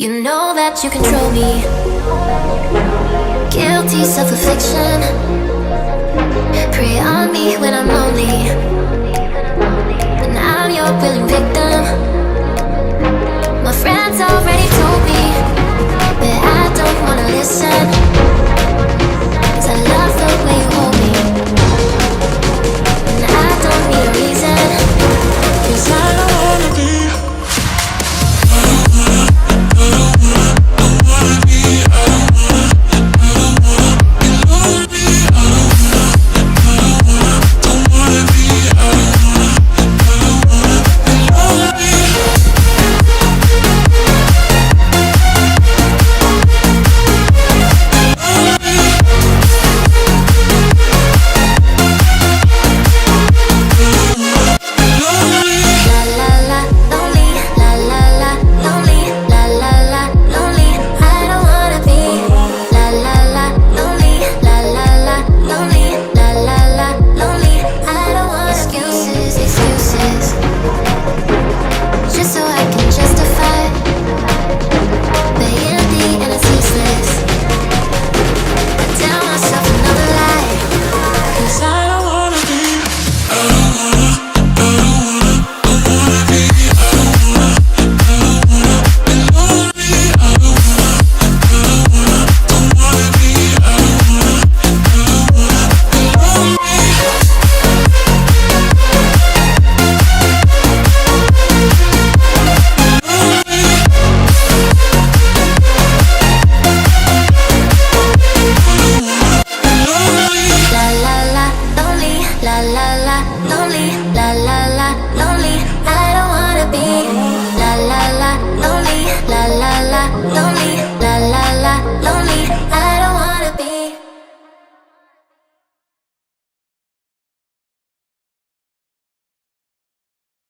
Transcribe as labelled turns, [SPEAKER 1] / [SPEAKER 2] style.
[SPEAKER 1] You know that you control me. Guilty self-affliction. Prey on me when I'm lonely, and I'm your willing victim. My friends already